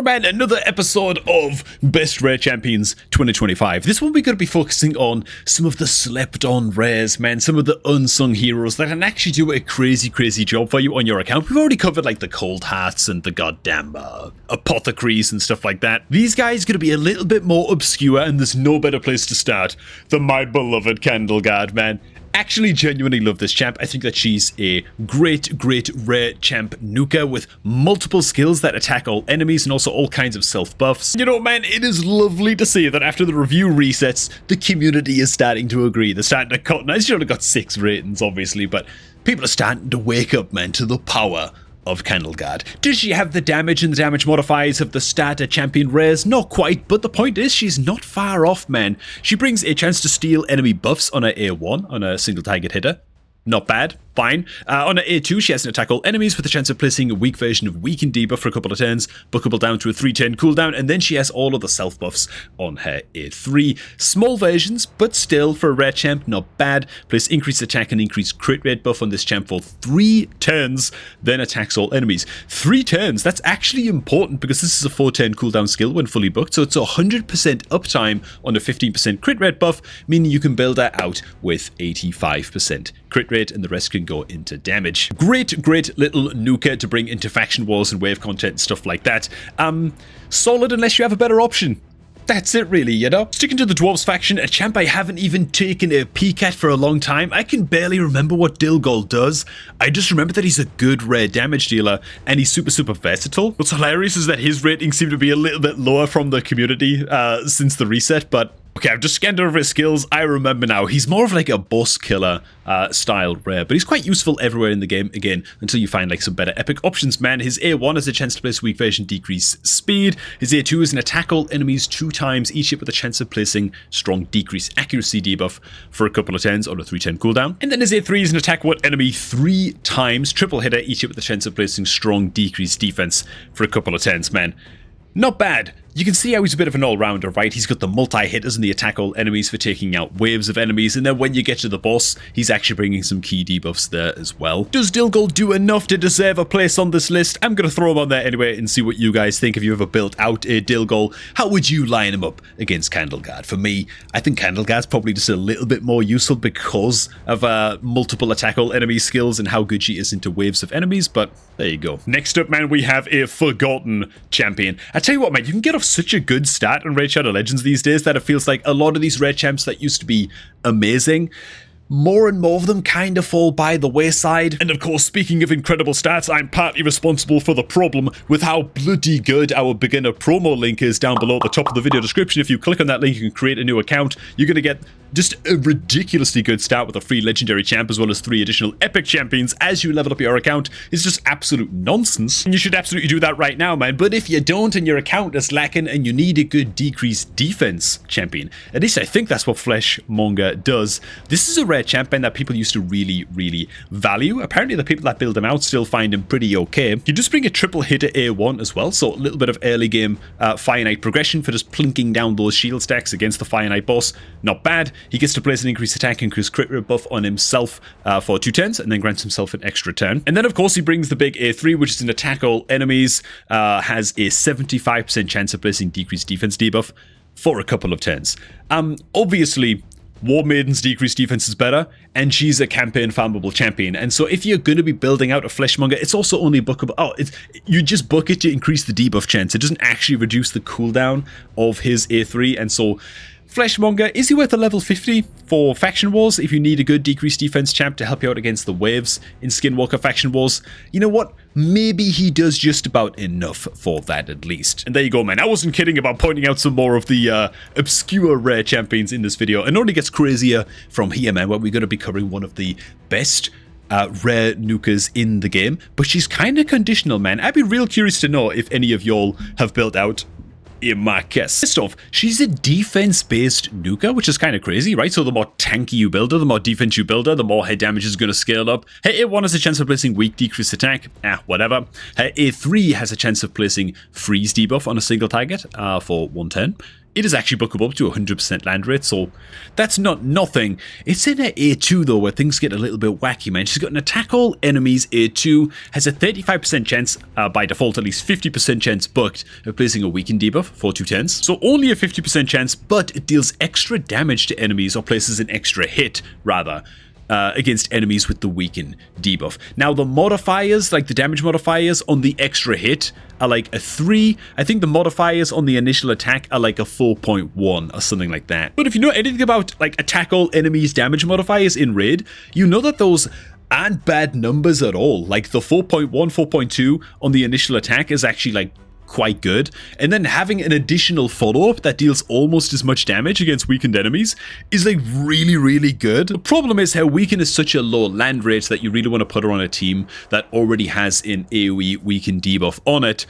Alright, another episode of Best Rare Champions 2025. This one we're going to be focusing on some of the slept-on rares, man. Some of the unsung heroes that can actually do a crazy job for you on your account. We've already covered like the Coldhearts and the goddamn Apothecaries and stuff like that. These guys are going to be a little bit more obscure, and there's no better place to start than my beloved Candleguard, man. Actually genuinely love this champ. I think that she's a great rare champ nuker with multiple skills that attack all enemies and also all kinds of self buffs. You know, man, it is lovely to see that after the review resets, the community is starting to agree. They're starting to cut. Now, she only got 6 ratings, obviously, but people are starting to wake up, man, to the power of Candleguard. Does she have the damage and the damage modifiers of the starter champion rares? Not quite, but the point is she's not far off, man. She brings a chance to steal enemy buffs on her A1 on a single target hitter. Not bad, fine. On her A2, she has an attack all enemies with a chance of placing a weak version of Weaken debuff for a couple of turns, bookable down to a 3-turn cooldown, and then she has all of the self buffs on her A3. Small versions, but still, for a rare champ, not bad. Place increased attack and increased crit rate buff on this champ for 3 turns, then attacks all enemies. 3 turns, that's actually important because this is a 4-turn cooldown skill when fully booked, so it's 100% uptime on a 15% crit rate buff, meaning you can build her out with 85% crit rate, and the rest can go into damage. Great little nuker to bring into faction wars and wave content and stuff like that. Solid unless you have a better option. That's it really, you know? Sticking to the Dwarves faction, a champ I haven't even taken a peek at for a long time. I can barely remember what Dilgol does. I just remember that he's a good rare damage dealer and he's super versatile. What's hilarious is that his ratings seem to be a little bit lower from the community since the reset, but okay, I've just scanned over his skills. I remember now. He's more of like a boss killer style rare, but he's quite useful everywhere in the game, again, until you find like some better epic options, man. His A1 has a chance to place weak version decrease speed. His A2 is an attack all enemies 2 times, each hit with a chance of placing strong decrease accuracy debuff for a couple of turns on a 3-turn cooldown. And then his A3 is an attack what enemy 3 times, triple hitter, each hit with a chance of placing strong decrease defense for a couple of turns, man. Not bad. You can see how he's a bit of an all-rounder, right? He's got the multi-hitters and the attack all enemies for taking out waves of enemies, and then when you get to the boss, he's actually bringing some key debuffs there as well. Does Dilgol do enough to deserve a place on this list? I'm going to throw him on there anyway and see what you guys think. If you ever built out a Dilgol, how would you line him up against Candleguard? For me, I think Candleguard's probably just a little bit more useful because of multiple attack all enemy skills and how good she is into waves of enemies, but there you go. Next up, man, we have a forgotten champion. I tell you what, man, you can get off such a good start on Raid Shadow Legends these days that it feels like a lot of these rare champs that used to be amazing, more and more of them kind of fall by the wayside. And of course, speaking of incredible stats, I'm partly responsible for the problem with how bloody good our beginner promo link is down below at the top of the video description. If you click on that link, you can create a new account. You're going to get just a ridiculously good start with a free legendary champ as well as 3 additional epic champions as you level up your account. It's just absolute nonsense. And you should absolutely do that right now, man. But if you don't and your account is lacking and you need a good decreased defense champion, at least I think that's what Fleshmonger does. This is a rare champion that people used to really value. Apparently the people that build him out still find him pretty okay. You just bring a triple hitter A1 as well, so a little bit of early game Fire Knight progression for just plinking down those shield stacks against the Fire Knight boss. Not bad. He gets to place an increased attack, increased crit rate buff on himself for 2 turns, and then grants himself an extra turn. And then of course he brings the big A3, which is an attack all enemies, has a 75% chance of placing decreased defense debuff for a couple of turns. Obviously, Warmaiden's decreased defense is better, and she's a campaign farmable champion. And so if you're going to be building out a Fleshmonger, it's also only bookable. Oh, you just book it to increase the debuff chance. It doesn't actually reduce the cooldown of his A3, and so Fleshmonger, is he worth a level 50 for Faction Wars if you need a good decreased defense champ to help you out against the waves in Skinwalker Faction Wars? You know what? Maybe he does just about enough for that at least. And there you go, man. I wasn't kidding about pointing out some more of the obscure rare champions in this video. And it only gets crazier from here, man, where we're going to be covering one of the best rare nukers in the game. But she's kind of conditional, man. I'd be real curious to know if any of y'all have built out Marcus. First off, she's a defense-based nuker, which is kind of crazy, right? So the more tanky you build her, the more defense you build her, the more her damage is going to scale up. Her A1 has a chance of placing weak decreased attack. Whatever. Her A3 has a chance of placing freeze debuff on a single target for 1 turn. it is actually bookable up to 100% land rate, so that's not nothing. It's in her A2 though, where things get a little bit wacky, man. She's got an attack all enemies A2, has a 35% chance, by default at least 50% chance booked, of placing a weakened debuff for 210s. So only a 50% chance, but it deals extra damage to enemies, or places an extra hit, rather. Against enemies with the weaken debuff. Now the modifiers, like the damage modifiers on the extra hit, are like a 3. I think the modifiers on the initial attack are like a 4.1 or something like that. But if you know anything about like attack all enemies damage modifiers in Raid, you know that those aren't bad numbers at all. Like the 4.1, 4.2 on the initial attack is actually like quite good, and then having an additional follow-up that deals almost as much damage against weakened enemies is like really good. The problem is her weaken is such a low land rate that you really want to put her on a team that already has an AoE weaken debuff on it,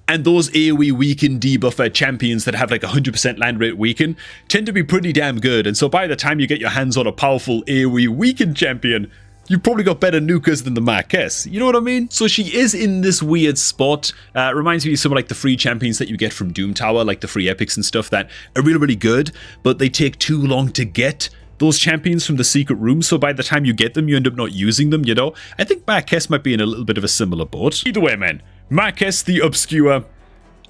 and those AoE weaken debuffer champions that have like 100% land rate weaken tend to be pretty damn good, and so by the time you get your hands on a powerful AoE weaken champion, you've probably got better nukers than the Marquess, you know what I mean? So she is in this weird spot. Reminds me of some of like the free champions that you get from Doom Tower, like the free epics and stuff that are really good, but they take too long to get those champions from the secret room, so by the time you get them, you end up not using them, you know? I think Marquess might be in a little bit of a similar boat. Either way, man, Marquess the Obscure,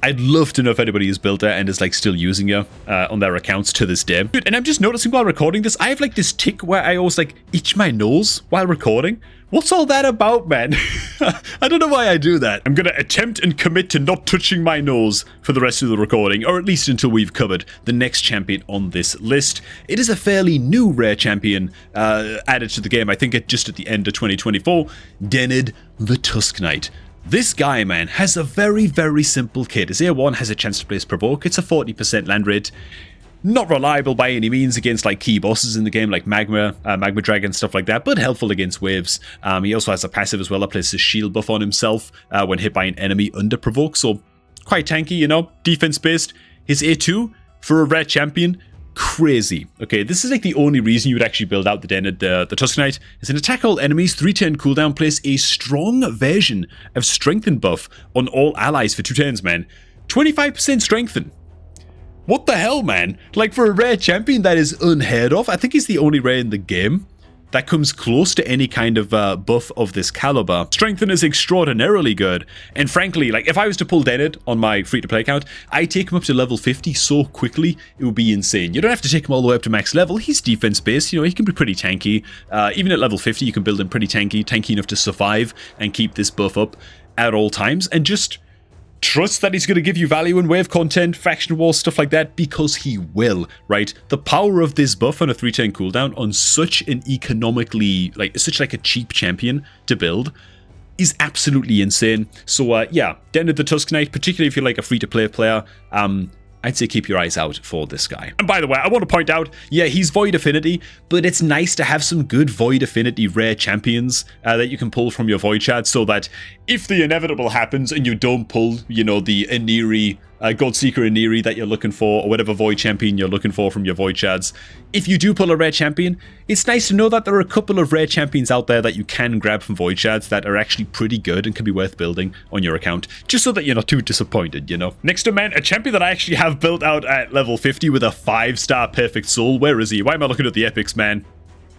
I'd love to know if anybody has built her and is like still using her on their accounts to this day. And I'm just noticing while recording this, I have like this tick where I always like itch my nose while recording. What's all that about, man? I don't know why I do that. I'm gonna attempt and commit to not touching my nose for the rest of the recording, or at least until we've covered the next champion on this list. It is a fairly new rare champion added to the game, I think just at the end of 2024, Denid the Tusk Knight. This guy, man, has a very simple kit. His A1 has a chance to place Provoke. It's a 40% land rate. Not reliable by any means against like key bosses in the game like Magma Dragon, stuff like that, but helpful against waves. He also has a passive as well that places shield buff on himself when hit by an enemy under Provoke, so quite tanky, you know, defense based. His A2 for a rare champion, crazy. Okay, this is like the only reason you would actually build out the Denid the Tusk Knight. It's an attack all enemies, 3-turn cooldown, place a strong version of strengthen buff on all allies for 2 turns, man. 25% strengthen. What the hell, man? Like for a rare champion that is unheard of. I think he's the only rare in the game that comes close to any kind of buff of this caliber. Strengthen is extraordinarily good, and frankly, like if I was to pull Denid on my free-to-play account, I'd take him up to level 50 so quickly, it would be insane. You don't have to take him all the way up to max level. He's defense-based, you know, he can be pretty tanky. Even at level 50, you can build him pretty tanky enough to survive and keep this buff up at all times, and just trust that he's going to give you value in wave content, faction wars, stuff like that, because he will, right? The power of this buff on a 3-turn cooldown on such an economically, like, such like a cheap champion to build is absolutely insane. So, yeah, Denid the Tusk Knight, particularly if you're like a free-to-play player, I'd say keep your eyes out for this guy. And by the way, I want to point out, yeah, he's Void Affinity, but it's nice to have some good Void Affinity rare champions that you can pull from your Void Shard, so that if the inevitable happens and you don't pull, you know, the Aniri, Godseeker Aniri that you're looking for, or whatever Void champion you're looking for from your Void Shards, if you do pull a rare champion, it's nice to know that there are a couple of rare champions out there that you can grab from Void Shards that are actually pretty good and can be worth building on your account, just so that you're not too disappointed, you know. Next to, man, a champion that I actually have built out at level 50 with a 5-star perfect soul. Where is he? Why am I looking at the epics, man?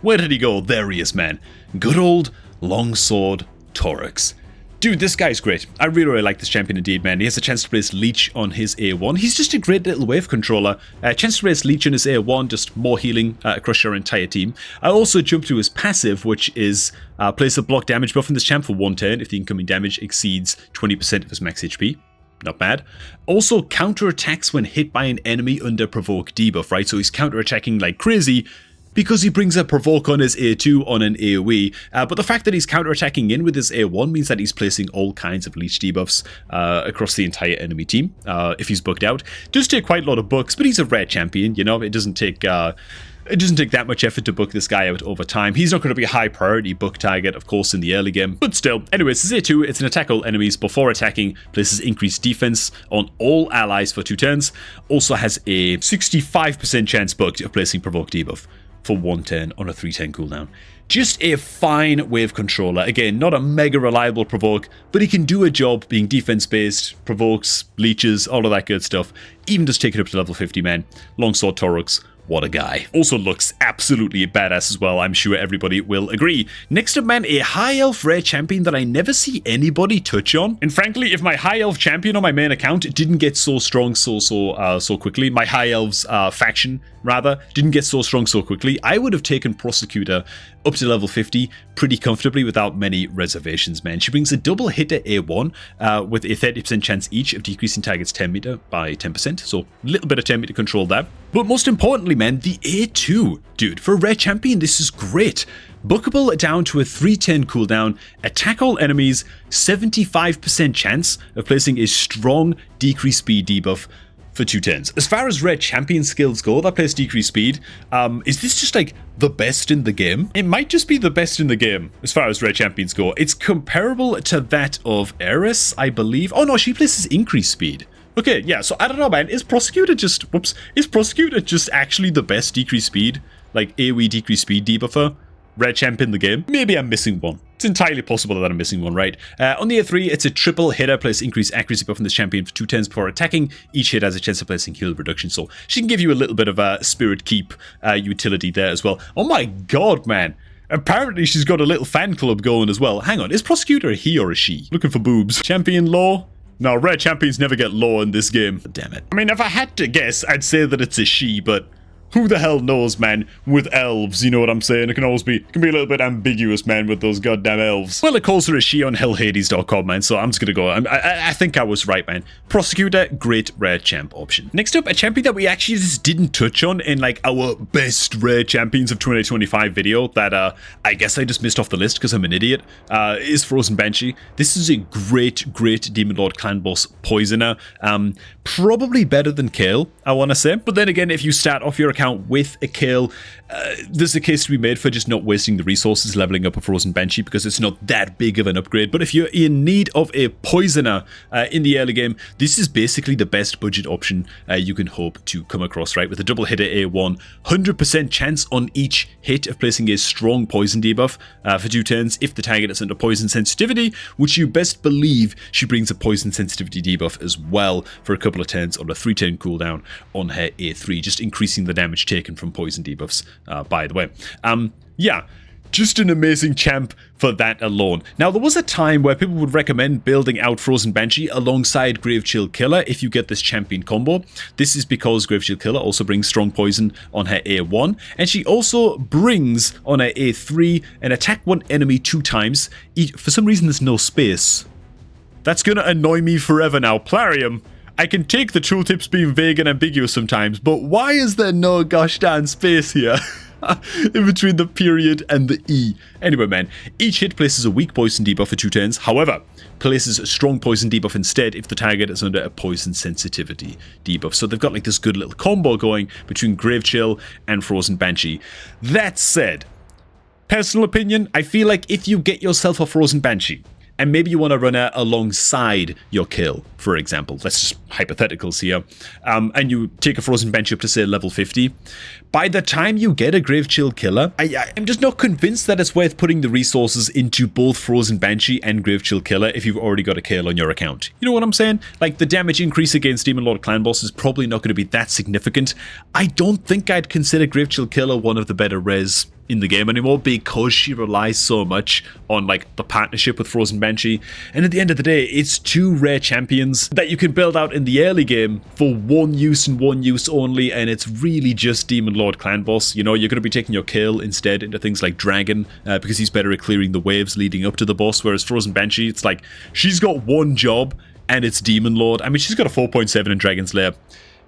Where did he go? There he is, man. Good old Longsword Torix. Dude, this guy's great. I really like this champion indeed, man. He has a chance to place Leech on his A1. He's just a great little wave controller. Chance to place Leech on his A1, just more healing across your entire team. I also jump to his passive, which is place a block damage buff on this champ for 1 turn if the incoming damage exceeds 20% of his max HP. Not bad. Also, counter-attacks when hit by an enemy under Provoke debuff, right? So he's counter-attacking like crazy, because he brings a Provoke on his A2 on an AoE, but the fact that he's counter-attacking in with his A1 means that he's placing all kinds of Leech debuffs across the entire enemy team, if he's booked out. Does take quite a lot of books, but he's a rare champion, you know, it doesn't take that much effort to book this guy out over time. He's not going to be a high priority book target, of course, in the early game, but still. Anyways, this A2, it's an attack all enemies before attacking, places increased defense on all allies for 2 turns, also has a 65% chance booked of placing Provoke debuff. for 1 turn on a 3-turn cooldown. Just a fine wave controller. Again, not a mega reliable provoke, but he can do a job being defense-based, provokes, leeches, all of that good stuff. Even just take it up to level 50, man. Longsword Torux. What a guy. Also looks absolutely badass as well, I'm sure everybody will agree. Next up, man, a High Elf rare champion that I never see anybody touch on. And frankly, if my High Elf champion on my main account didn't get so strong so quickly, my High Elves faction, rather, didn't get so strong so quickly, I would have taken Prosecutor up to level 50 pretty comfortably without many reservations, man. She brings a double hitter A1 with a 30% chance each of decreasing target's 10 meter by 10%, so a little bit of 10 meter control there. But most importantly, man, the A2, dude, for a rare champion, this is great. Bookable down to a 3-turn cooldown, attack all enemies, 75% chance of placing a strong decreased speed debuff for 2 turns. As far as rare champion skills go that place decreased speed, is this just like the best in the game? It might just be the best in the game as far as rare champions go. It's comparable to that of Eris, I believe. Oh no, she places increased speed. Okay, yeah, so I don't know, man. Is Prosecutor just actually the best decreased speed, like AoE decreased speed debuffer rare champ in the game? Maybe I'm missing one. It's entirely possible that I'm missing one, right? On the A3, it's a triple hitter plus increased accuracy buff on this champion for 2 turns before attacking. Each hit has a chance of placing heal reduction, so she can give you a little bit of a spirit keep utility there as well. Oh my god, man. Apparently she's got a little fan club going as well. Hang on, is Prosecutor a he or a she? Looking for boobs. Champion law? No, rare champions never get law in this game. Damn it. I mean, if I had to guess, I'd say that it's a she, but who the hell knows, man, with elves, you know what I'm saying? It can always be, a little bit ambiguous, man, with those goddamn elves. Well, it calls her a she on hellhades.com, man, so I'm just gonna go. I think I was right, man. Prosecutor, great rare champ option. Next up, a champion that we actually just didn't touch on in, like, our best rare champions of 2025 video that, I guess I just missed off the list because I'm an idiot, is Frozen Banshee. This is a great Demon Lord clan boss poisoner. Probably better than Kael, I want to say. But then again, if you start off your account with a Kael, there's a case to be made for just not wasting the resources leveling up a Frozen Banshee because it's not that big of an upgrade. But if you're in need of a poisoner in the early game, this is basically the best budget option you can hope to come across, right? With a double hitter A1, 100% chance on each hit of placing a strong poison debuff for 2 turns if the target is under poison sensitivity, which you best believe she brings a poison sensitivity debuff as well for a couple of turns on a 3-turn cooldown on her A3, just increasing the damage taken from poison debuffs, by the way. Yeah, just an amazing champ for that alone. Now, there was a time where people would recommend building out Frozen Banshee alongside Gravechill Killer if you get this champion combo. This is because Gravechill Killer also brings strong poison on her A1, and she also brings on her A3 an attack one enemy 2 times. For some reason, there's no space. That's gonna annoy me forever now. Plarium, I can take the tooltips being vague and ambiguous sometimes, but why is there no gosh darn space here? In between the period and the E. Anyway, man, each hit places a weak poison debuff for 2 turns. However, places a strong poison debuff instead if the target is under a poison sensitivity debuff. So they've got like this good little combo going between Gravechill and Frozen Banshee. That said, personal opinion, I feel like if you get yourself a Frozen Banshee, and maybe you want to run her alongside your Kael, for example. Let's just hypotheticals here. And you take a Frozen Banshee up to, say, level 50. By the time you get a Gravechill Killer, I'm just not convinced that it's worth putting the resources into both Frozen Banshee and Gravechill Killer if you've already got a Kael on your account. You know what I'm saying? Like, the damage increase against Demon Lord Clan Boss is probably not going to be that significant. I don't think I'd consider Gravechill Killer one of the better res in the game anymore because she relies so much on like the partnership with Frozen Banshee, and at the end of the day it's 2 rare champions that you can build out in the early game for 1 use and 1 use only, and it's really just Demon Lord Clan Boss. You know, you're going to be taking your Kael instead into things like Dragon because he's better at clearing the waves leading up to the boss, whereas Frozen Banshee, it's like she's got 1 job and it's Demon Lord. I mean, she's got a 4.7 in Dragon's Lair.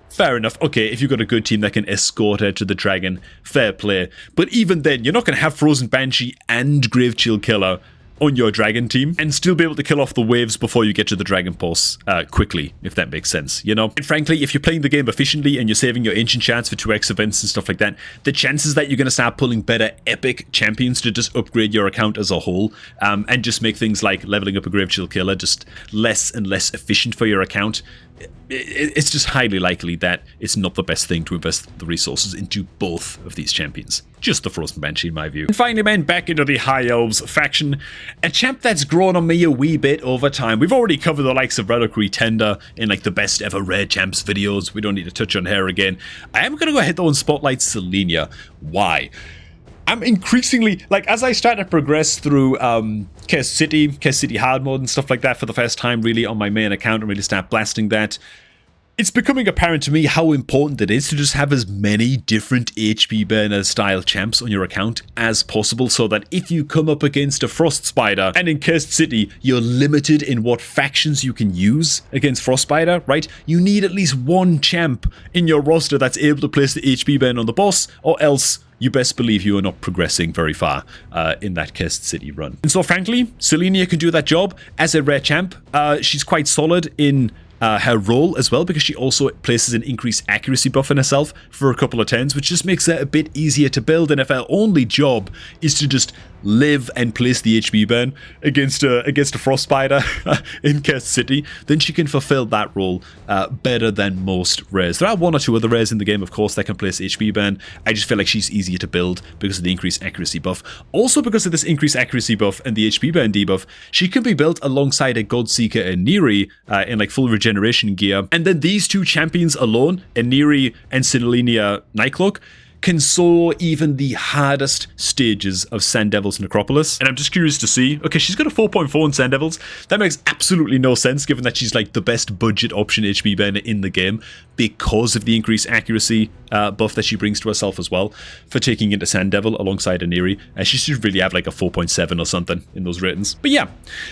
Fair enough. Okay, if you've got a good team that can escort her to the dragon, fair play. But even then, you're not going to have Frozen Banshee and Gravechill Killer on your dragon team and still be able to kill off the waves before you get to the dragon boss quickly, if that makes sense, you know? And frankly, if you're playing the game efficiently and you're saving your ancient shards for 2x events and stuff like that, the chances that you're going to start pulling better epic champions to just upgrade your account as a whole and just make things like leveling up a Gravechill Killer just less and less efficient for your account, it's just highly likely that it's not the best thing to invest the resources into both of these champions. Just the Frozen Banshee in my view. And finally, man, back into the High Elves faction. A champ that's grown on me a wee bit over time. We've already covered the likes of Reliquary Tender in like the best ever rare champs videos. We don't need to touch on her again. I am going to go ahead though and spotlight Selenia. Why? I'm increasingly, like, as I start to progress through Curse City hard mode and stuff like that for the first time really on my main account and really start blasting that, it's becoming apparent to me how important it is to just have as many different HP burner style champs on your account as possible, so that if you come up against a Frost Spider and in Cursed City you're limited in what factions you can use against Frost Spider, right? You need at least one champ in your roster that's able to place the HP burn on the boss, or else you best believe you are not progressing very far in that Cursed City run. And so frankly, Selenia can do that job as a rare champ. She's quite solid in her role as well, because she also places an increased accuracy buff in herself for a couple of turns, which just makes her a bit easier to build. And if her only job is to just live and place the HP burn against a Frost Spider in Cursed City, then she can fulfill that role better than most rares. There are one or two other rares in the game, of course, that can place HP burn. I just feel like she's easier to build because of the increased accuracy buff. Also because of this increased accuracy buff and the HP burn debuff, she can be built alongside a Godseeker and Neri in like full regeneration gear. And then these two champions alone, Neri and Selenia Nightcloak, can soar even the hardest stages of Sand Devil's Necropolis. And I'm just curious to see, okay, she's got a 4.4 in Sand Devils. That makes absolutely no sense given that she's like the best budget option HP burner in the game because of the increased accuracy buff that she brings to herself as well for taking into Sand Devil alongside Neri. And she should really have like a 4.7 or something in those ratings. But yeah,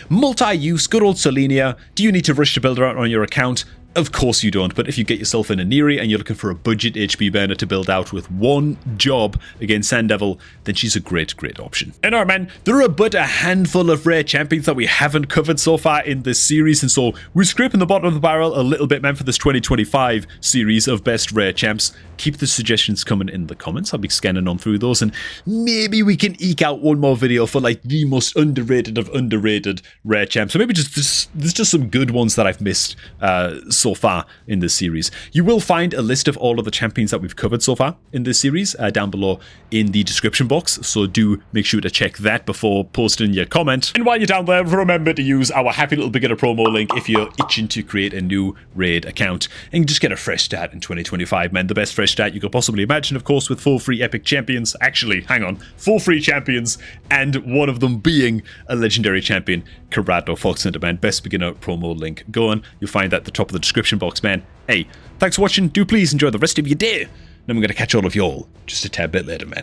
multi-use, good old Selenia. Do you need to rush to build her out on your account? Of course you don't, but if you get yourself in a Neri and you're looking for a budget HP burner to build out with one job against Sand Devil, then she's a great option. And alright man, there are but a handful of rare champions that we haven't covered so far in this series, and so we're scraping the bottom of the barrel a little bit, man, for this 2025 series of best rare champs. Keep the suggestions coming in the comments. I'll be scanning on through those, and maybe we can eke out one more video for like the most underrated of underrated rare champs. So maybe there's just some good ones that I've missed so far in this series. You will find a list of all of the champions that we've covered so far in this series down below in the description box, so do make sure to check that before posting your comment. And while you're down there, remember to use our happy little beginner promo link if you're itching to create a new raid account and just get a fresh start in 2025, man. The best fresh start you could possibly imagine, of course, with 4 free epic champions. Actually, hang on, 4 free champions, and one of them being a legendary champion, Kurzad or Fox Hunter, man. Best beginner promo link going. You'll find that at the top of the description box, man. Hey, thanks for watching. Do please enjoy the rest of your day. And I'm going to catch all of y'all just a tad bit later, man.